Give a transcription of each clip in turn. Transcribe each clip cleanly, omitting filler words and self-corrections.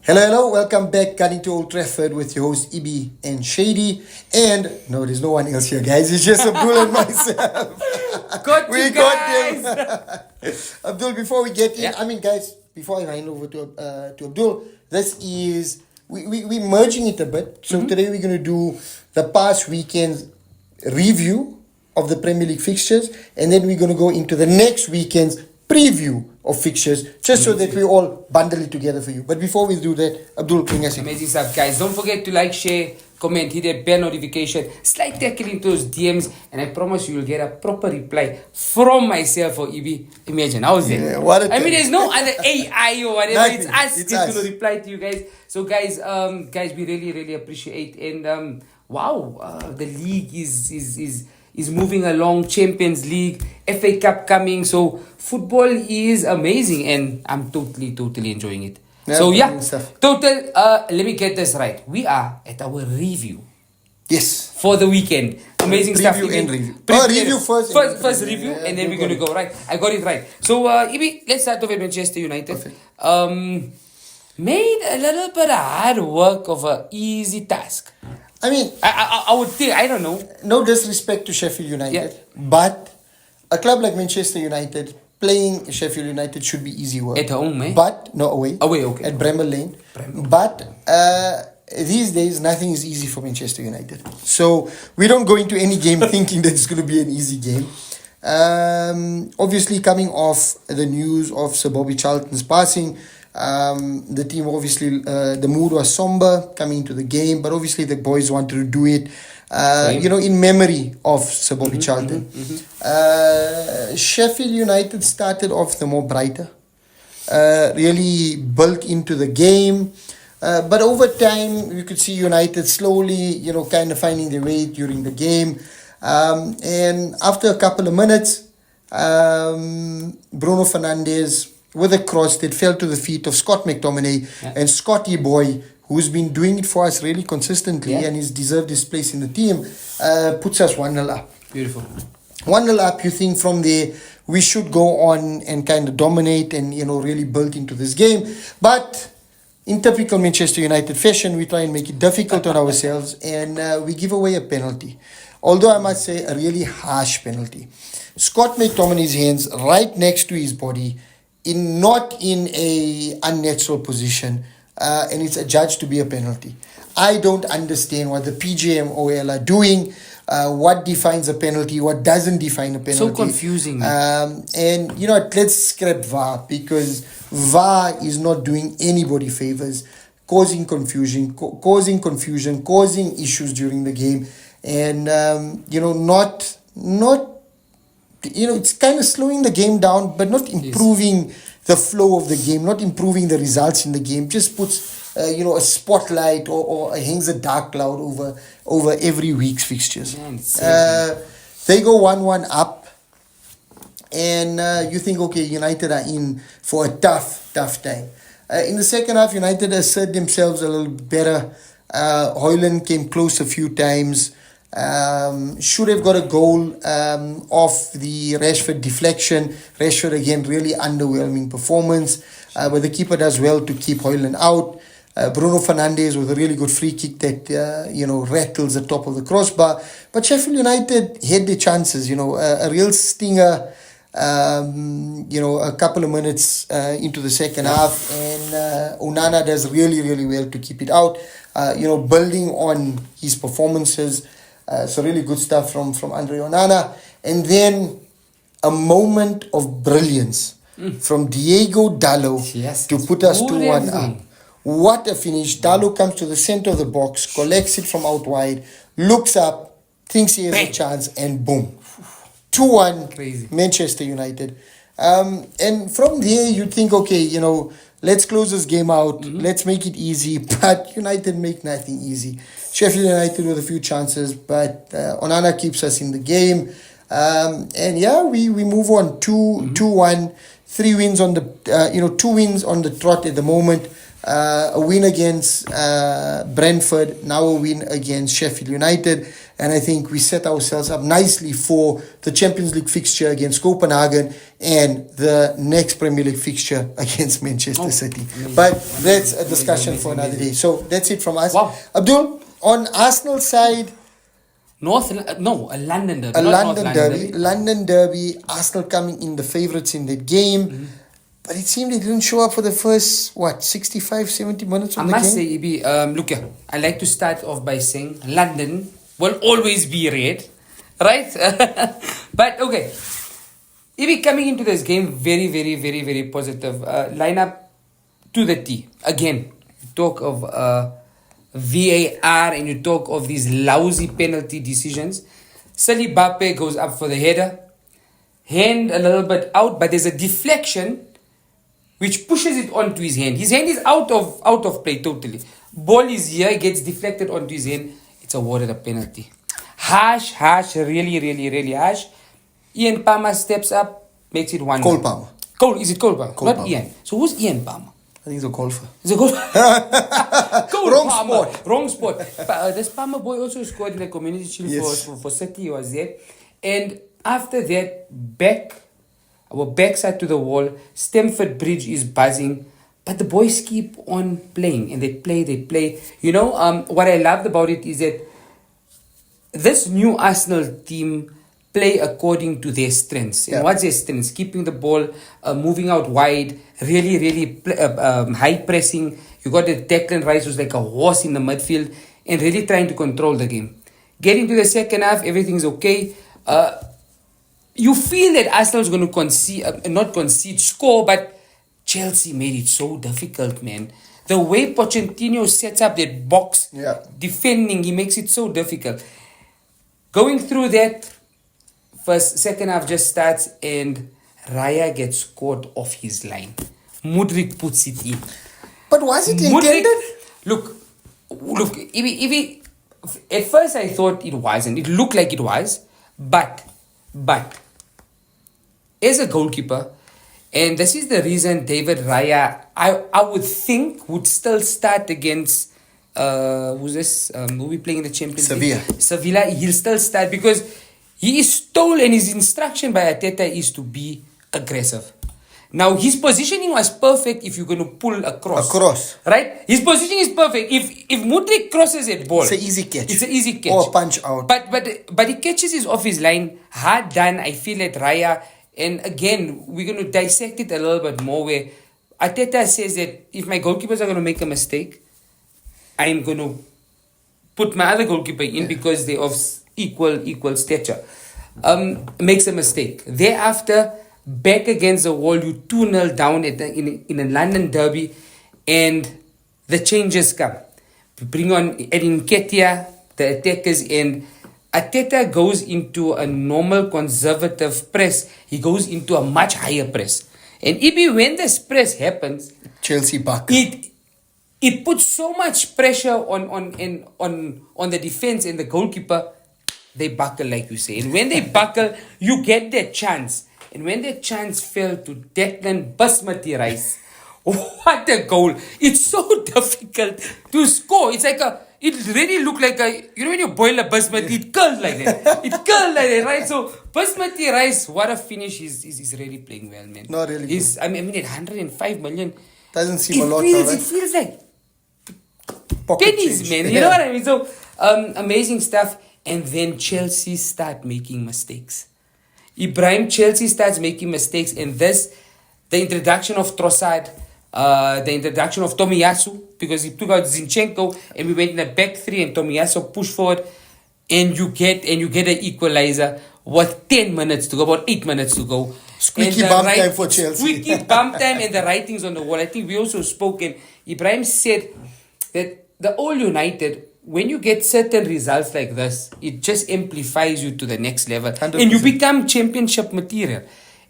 Hello. Welcome back, Cutting to Old Trafford with your host Ibi and Shady. And no, there's no one else here, guys. It's just Abdul and myself. We got them. Abdul, before we get in, guys, before I hand over to Abdul, this is we're merging it a bit. So today we're going to do the past weekend's review of the Premier League fixtures, and then we're going to go into the next weekend's preview of fixtures, just so that we all bundle it together for you. But before we do that, Abdul, bring us in. Amazing stuff, guys. Don't forget to like, share, comment, hit that bell notification, slide tackle into those DMs, and I promise you'll get a proper reply from myself or Ibi. Imagine, how's that? Yeah, there's no other AI or whatever. Nothing. It's us going to reply to you guys. So, guys, we really appreciate. And the league is moving along. Champions League, FA Cup coming. So football is amazing, and I'm totally enjoying it. Total. Let me get this right. We are at our review. Yes. For the weekend. Amazing preview stuff. And review. Review first. First review, and then we're going to go, right? I got it right. So, Ibi, let's start off with Manchester United. Perfect. Made a little bit of hard work of an easy task. I mean, I would think, I don't know. No disrespect to Sheffield United, but a club like Manchester United, playing Sheffield United should be easy work. At home, eh? But, no, away. Away, okay. At Bramall Lane. But these days, nothing is easy for Manchester United. So, we don't go into any game thinking that it's going to be an easy game. Obviously, coming off the news of Sir Bobby Charlton's passing, the team obviously, the mood was somber coming into the game, but obviously the boys wanted to do it, in memory of Sir Bobby Charlton. Sheffield United started off the more brighter, really built into the game, but over time you could see United slowly, kind of finding their way during the game, and after a couple of minutes, Bruno Fernandes with a cross that fell to the feet of Scott McTominay, and Scotty Boy, who's been doing it for us really consistently and he's deserved his place in the team, puts us 1-0 up. Beautiful. 1-0 up, you think from there we should go on and kind of dominate and, really build into this game. But in typical Manchester United fashion, we try and make it difficult on ourselves, and we give away a penalty. Although I must say a really harsh penalty. Scott McTominay's hands right next to his body, not in a unnatural position, and it's adjudged to be a penalty. I don't understand what the PGMOL are doing, what defines a penalty, what doesn't define a penalty. So confusing. And let's scrap VAR, because VAR is not doing anybody favors, causing confusion, causing issues during the game, and it's kind of slowing the game down, but not improving the flow of the game, not improving the results in the game. Just puts, a spotlight or hangs a dark cloud over every week's fixtures. They go 1-1 up, and you think, okay, United are in for a tough time. In the second half, United assert themselves a little better. Højlund came close a few times. Should have got a goal off the Rashford deflection. Rashford again, really underwhelming performance, but the keeper does well to keep Højlund out. Bruno Fernandes with a really good free kick that rattles the top of the crossbar. But Sheffield United had their chances. A real stinger. A couple of minutes into the second half, and Onana does really well to keep it out. Building on his performances. So really good stuff from Andre Onana. And then a moment of brilliance from Diego Dallo to put us 2-1 up. What a finish. Dallo comes to the center of the box, collects it from out wide, looks up, thinks he has a chance, and boom. 2-1, crazy. Manchester United. And from there, you think, okay, let's close this game out. Let's make it easy. But United make nothing easy. Sheffield United with a few chances, but Onana keeps us in the game. We move on 2-1, 3 wins on the 2 wins on the trot at the moment. A win against Brentford, now a win against Sheffield United, And I think we set ourselves up nicely for the Champions League fixture against Copenhagen and the next Premier League fixture against Manchester City. Amazing. But that's a discussion for another day. So that's it from us. Wow. Abdul, on Arsenal side, A London derby. a not London North derby. London derby, Arsenal coming in the favourites in that game. But it seemed they didn't show up for the first, 65, 70 minutes I of the must game? say, Ibi, look here, I like to start off by saying London will always be red, right? But okay, Ibi coming into this game very, very, very, very positive. Lineup to the T. Again, you talk of VAR and you talk of these lousy penalty decisions. Sally Bappe goes up for the header. Hand a little bit out, but there's a deflection which pushes it onto his hand. His hand is out of play totally. Ball is here, gets deflected onto his hand. It's awarded a penalty. Harsh, really, really, really harsh. Ian Palmer steps up, makes it 1-0. Cole Palmer. Is it Cole Palmer? Cole Not Palmer. Ian. So who's Ian Palmer? I think it's a golfer. Is it Cole? Cole Wrong Palmer. sport. Wrong sport. But, this Palmer boy also scored in the Community Shield Yes. for City. He was there. And after that, our backside to the wall, Stamford Bridge is buzzing, but the boys keep on playing and they play. You know, what I loved about it is that this new Arsenal team play according to their strengths. Yeah. And what's their strengths? Keeping the ball, moving out wide, really high pressing. You got the Declan Rice who's like a horse in the midfield and really trying to control the game. Getting to the second half, everything's okay. You feel that Arsenal is going to score, but Chelsea made it so difficult, man. The way Pochettino sets up that box, defending, he makes it so difficult. Going through that, second half just starts and Raya gets caught off his line. Mudryk puts it in. But was it intended? Look, at first I thought it wasn't. It looked like it was, but as a goalkeeper, and this is the reason David Raya, I would think, would still start against who's this? Who we playing in the Champions League? Sevilla. He'll still start because he is told, and his instruction by Arteta is to be aggressive. Now his positioning was perfect if you're going to pull across. Right? His positioning is perfect. If Mudryk crosses that ball, It's an easy catch. It's an easy catch. Or a punch out. But he catches it off his line. Hard done. I feel that Raya. And again, we're going to dissect it a little bit more where Arteta says that if my goalkeepers are going to make a mistake, I'm going to put my other goalkeeper in because they're of equal stature. Makes a mistake. Thereafter, back against the wall, you 2-0 down in a London derby, and the changes come. We bring on Edin Nketiah, the attackers, and Arteta goes into a normal conservative press. He goes into a much higher press. And when this press happens, Chelsea buckle. It puts so much pressure on the defense and the goalkeeper. They buckle, like you say. And when they buckle, you get that chance. And when that chance fell to Declan Basmati Rice, what a goal. It's so difficult to score. It's like it really looked like when you boil a basmati, it curls like that. Right? So Basmati Rice, what a finish. He's really playing well, man. Not really. I mean, at 105 million. Doesn't seem a lot, It feels like pocket pennies, change. man. You Yeah. know what I mean? So, amazing stuff. And then Chelsea start making mistakes. Chelsea starts making mistakes. And the introduction of Trossard, the introduction of Tomiyasu, because he took out Zinchenko and we went in a back three and Tomiyasu pushed forward, and you get an equalizer with 10 minutes to go, about 8 minutes to go. Squeaky bump time for Chelsea. Squeaky bump time and the writings on the wall. I think we also spoke, and Ibrahim said that the All United, when you get certain results like this, it just amplifies you to the next level. 100%. And you become championship material.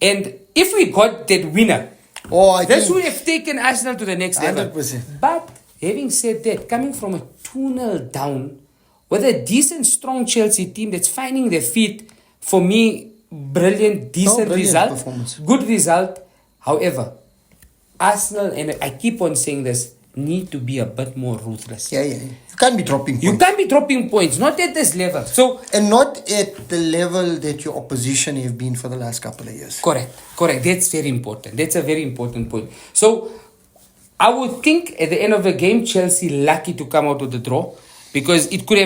And if we got that winner, this would have taken Arsenal to the next level. 100%. But having said that, coming from a 2-0 down with a decent, strong Chelsea team that's finding their feet, for me, brilliant performance. Good result. However, Arsenal, and I keep on saying this, need to be a bit more ruthless. Yeah. You can't be dropping points. You can't be dropping points, not at this level. So And not at the level that your opposition have been for the last couple of years. correct. That's very important. That's a very important point. So I would think at the end of the game, Chelsea lucky to come out with the draw because it could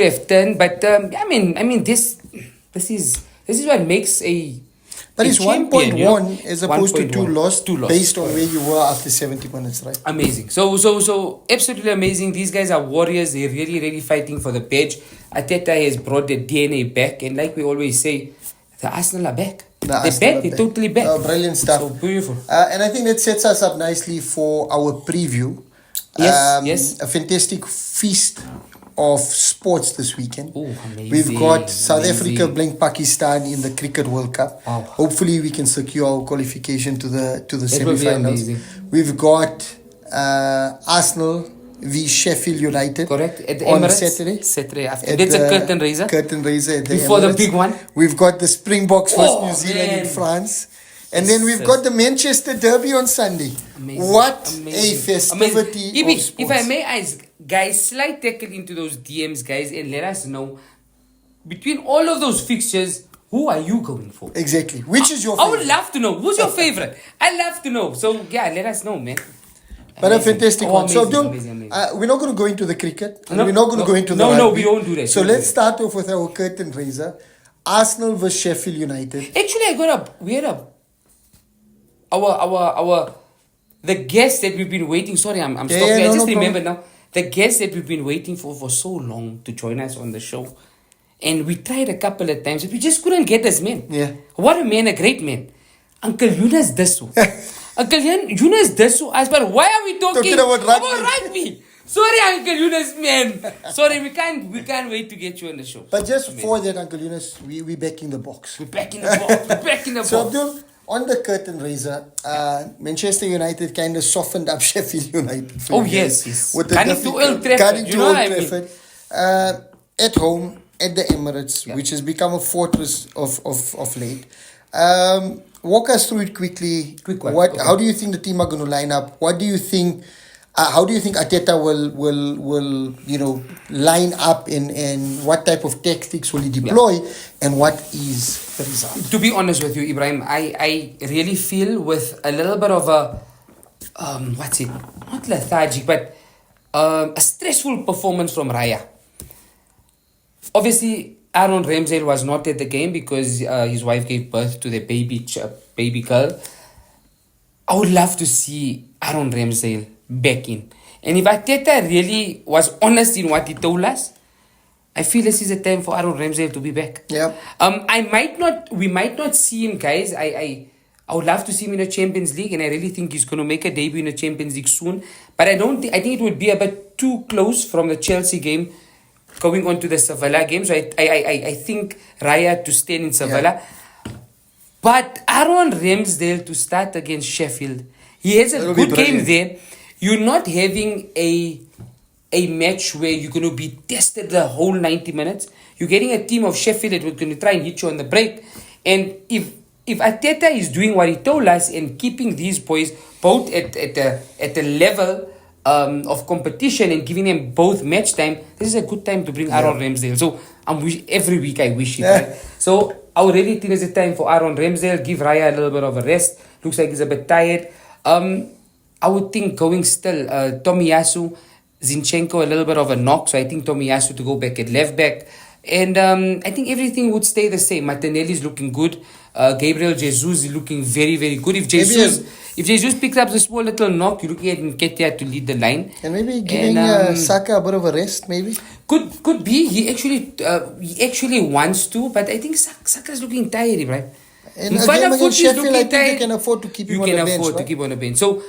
have turned. But I mean this is what makes a But a it's champion, 1.1 as opposed to 2 lost, Two lost. based on where you were after 70 minutes, right? Amazing. So absolutely amazing. These guys are warriors. They're really fighting for the badge. Arteta has brought the DNA back, and like we always say, the Arsenal are back. They're totally back. Oh, brilliant stuff. So beautiful. And I think that sets us up nicely for our preview. Yes. A fantastic feast of sports this weekend. Oh, amazing. We've got South Amazing. Africa playing Pakistan in the Cricket World Cup. Wow. Hopefully we can secure our qualification to the That will be semi-finals. amazing. We've got Arsenal v Sheffield United. Correct. At the on Emirates. Saturday. After. At That's a the curtain raiser. Curtain raiser at the Before the Emirates. big one. We've got the Springboks versus Oh, New Zealand in man. France. And then we've got the Manchester Derby on Sunday. Amazing. What Amazing. a festivity Ibi, of sports. if I may ask, guys, slide tackle into those DMs, guys, and let us know, between all of those fixtures, who are you going for? Exactly. Which is your I favorite? would love to know. Who's your favorite? I'd love to know. So, yeah, let us know, man. But a Amazing. fantastic Oh, one. So, amazing, Dul, amazing. we're not going to go into the cricket. And No, we're not going to no, go into the no, rugby. we won't do that. So, We won't let's do that. start off with our curtain raiser. Arsenal versus Sheffield United. Actually, the guest that we've been waiting. Sorry, I'm Yeah, stopping. no, I just no remembered now. The guest that we've been waiting for so long to join us on the show. And we tried a couple of times, but we just couldn't get this man. Yeah. What a man, a great man. Uncle Yunus Dasu. Uncle Yunus Dasu asked, but why are we talking Talking about rugby. rugby? Sorry, Uncle Yunus, man. Sorry, we can't wait to get you on the show. But just for that, Uncle Yunus, we're back in the box. We're back in the box. We're back in the So, box. Abdul, on the curtain raiser, Manchester United kind of softened up Sheffield United. for Oh, you yes, guys. yes. With the Gunning to difficult- Old Trafford, gunning you to know Old what I mean? Trafford. At home, at the Emirates, Yeah. which has become a fortress of late. Walk us through it quickly. Quick one, What? okay. How do you think the team are going to line up? What do you think? How do you think Arteta will line up and what type of tactics will he deploy and what is the result? To be honest with you, Ibrahim, I really feel with a little bit of a not lethargic, but a stressful performance from Raya. Obviously, Aaron Ramsdale was not at the game because his wife gave birth to the baby girl. I would love to see Aaron Ramsdale back in. And if Arteta really was honest in what he told us, I feel this is a time for Aaron Ramsdale to be back. Yeah. We might not see him, guys. I would love to see him in the Champions League, and I really think he's going to make a debut in the Champions League soon. But I think it would be a bit too close from the Chelsea game going on to the Sevilla game. So I think Raya to stay in Sevilla. Yeah. But Aaron Ramsdale to start against Sheffield, he has a That'll be good game brilliant. there. You're not having a match where you're going to be tested the whole 90 minutes. You're getting a team of Sheffield that we're going to try and hit you on the break. And if Arteta is doing what he told us and keeping these boys both at a level of competition and giving them both match time, this is a good time to bring Aaron Ramsdale. So every week I wish it. Right? So I would really think it's a time for Aaron Ramsdale. Give Raya a little bit of a rest. Looks like he's a bit tired. I would think going still, Tomiyasu, Zinchenko a little bit of a knock. So I think Tomiyasu to go back at left back. And I think everything would stay the same. Martinelli's looking good. Gabriel Jesus is looking very, very good. If Jesus picks up the small little knock, you're looking at Nketiah to lead the line. And maybe giving Saka a bit of a rest, maybe? Could be. He actually wants to, but I think Saka's looking tired, right? And again, against Sheffield, I think you can afford to keep him on the bench. You can afford to keep him on the bench. So,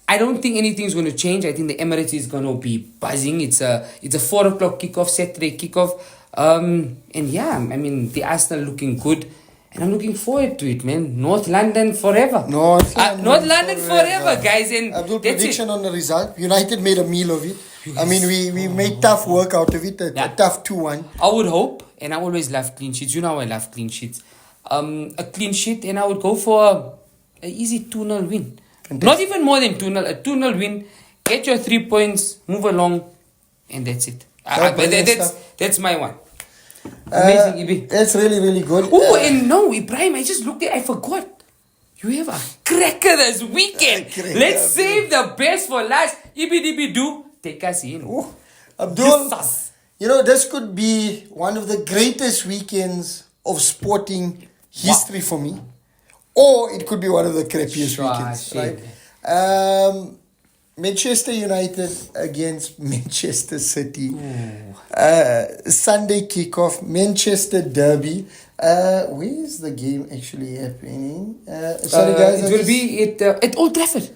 I don't think anything's going to change. I think the Emirates is going to be buzzing. It's a 4 o'clock kickoff, Saturday kickoff. And yeah, I mean, the Arsenal looking good. And I'm looking forward to it, man. North London forever. North London forever, guys. And Abdul, that's prediction it. on the result. United made a meal of it. I mean, we made tough work out of it. A tough 2-1. I would hope, and I always love clean sheets. You know I love clean sheets. A clean sheet, and I would go for an easy 2-0 win. Not even more than 2-0. A 2-0 win. Get your 3 points. Move along. And that's it. That's my one. Amazing, Ibi. That's really, really good. Oh, and no, Ibrahim, I just looked at I forgot. You have a cracker this weekend. Let's save the best for last. Ibi do. Take us in. Oh, Abdul, Yes. you know, this could be one of the greatest weekends of sporting history for me. Or it could be one of the crappiest weekends, shit. right? Manchester United against Manchester City. Sunday kickoff, Manchester Derby. Where is the game actually happening? Sorry guys. It will be at Old Trafford.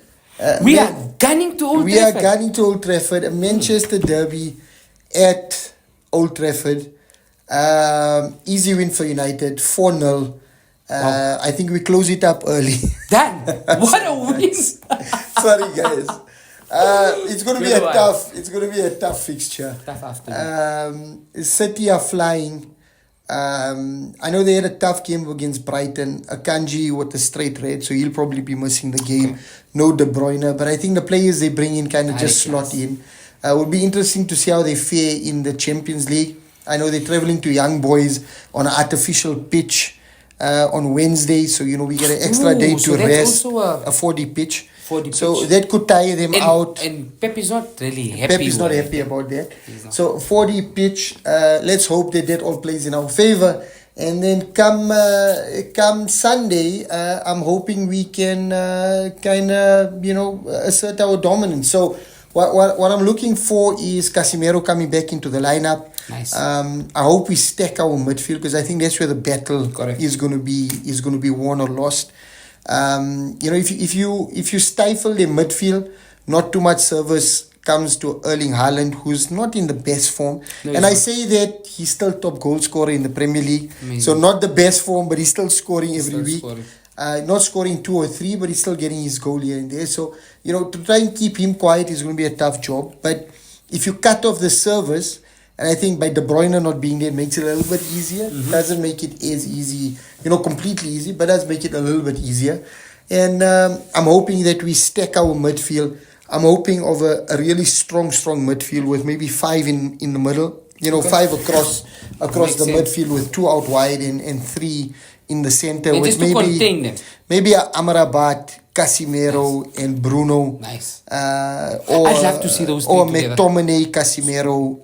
We are gunning to Old Trafford. We are gunning to Old Trafford. A Manchester Derby at Old Trafford. Easy win for United, 4-0. I think we close it up early. Done. What a win. Sorry guys. It's going to be a tough fixture. Tough afternoon. City are flying. I know they had a tough game against Brighton. Akanji with a straight red, so he'll probably be missing the game. Okay. No De Bruyne, but I think the players they bring in kind of just slot in. It will be interesting to see how they fare in the Champions League. I know they're traveling to Young Boys on an artificial pitch on Wednesday, so you know we get an extra day to rest. A 4D pitch. 4D so pitch. That could tire them out. And Pep is not really happy. Pep is not happy about that. So 4D pitch. Let's hope that all plays in our favor. And then come Sunday, I'm hoping we can kind of assert our dominance. So what I'm looking for is Casemiro coming back into the lineup. Nice. I hope we stack our midfield because I think that's where the battle is going to be won or lost. If you stifle the midfield, not too much service comes to Erling Haaland, who's not in the best form. No, and I say that he's still top goal scorer in the Premier League. Amazing. So not the best form, but he's still scoring every week. Not scoring 2 or 3, but he's still getting his goal here and there. So, to try and keep him quiet is going to be a tough job. But if you cut off the service, and I think by De Bruyne not being there makes it a little bit easier. Mm-hmm. Doesn't make it as easy, completely easy, but does make it a little bit easier. And I'm hoping that we stack our midfield. I'm hoping of a really strong midfield with maybe 5 in the middle. 5 across the midfield with 2 out wide and 3 in the center. And with just to contain them. Maybe Amrabat, Casemiro, and Bruno. Nice. I'd love to see those three together. McTominay, Casemiro,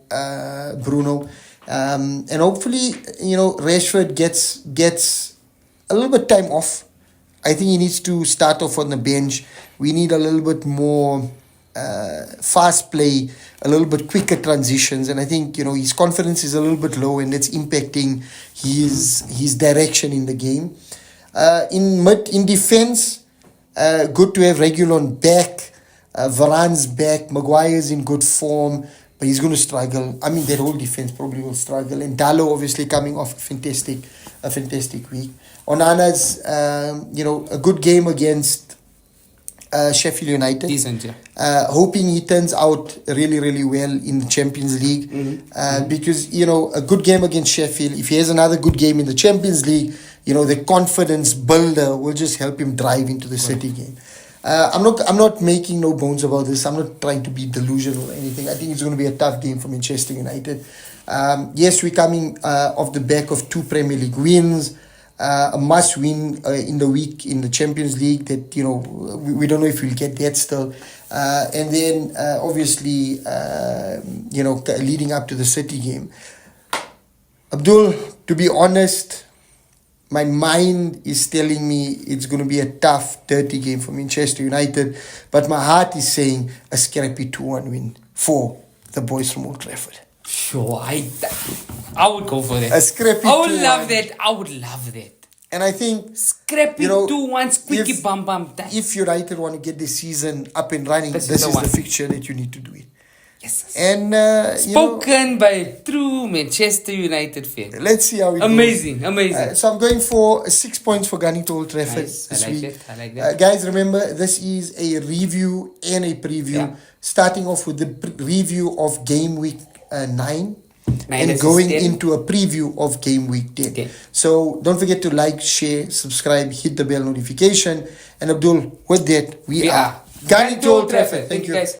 Bruno. And hopefully, Rashford gets a little bit time off. I think he needs to start off on the bench. We need a little bit more fast play, a little bit quicker transitions. And I think, his confidence is a little bit low and that's impacting his direction in the game. In defense, good to have Reguilon back. Varane's back. Maguire's in good form, but he's going to struggle. I mean, that whole defense probably will struggle. And Dalot obviously coming off a fantastic week. Onana's, a good game against Sheffield United. Decent, yeah. Hoping he turns out really, really well in the Champions League. Because, a good game against Sheffield, if he has another good game in the Champions League, the confidence builder will just help him drive into the City game. I'm not making no bones about this. I'm not trying to be delusional or anything. I think it's going to be a tough game for Manchester United. Yes, we're coming off the back of 2 Premier League wins. A must win in the week in the Champions League that, we don't know if we'll get that still. And then, obviously, leading up to the City game. Abdul, to be honest, my mind is telling me it's going to be a tough, dirty game for Manchester United. But my heart is saying a scrappy 2-1 win for the boys from Old Trafford. Sure, I would go for that. A scrappy I would 2-1. love that. I would love that. And I think scrappy 2-1, squeaky bum. If United want to get the season up and running, this is the fixture that you need to do it. Yes. And spoken by a true Manchester United fan. Let's see how it goes. Amazing. So I'm going for 6 points for gunning to Old Trafford this week. I like that. Guys, remember this is a review and a preview. Yeah. Starting off with the review of GameWeek 9. and Analysis going 10. into a preview of Game Week 10. Okay. So don't forget to like, share, subscribe, hit the bell notification. And Abdul, with that, we are Gun to Old Trafford. Thank you. guys.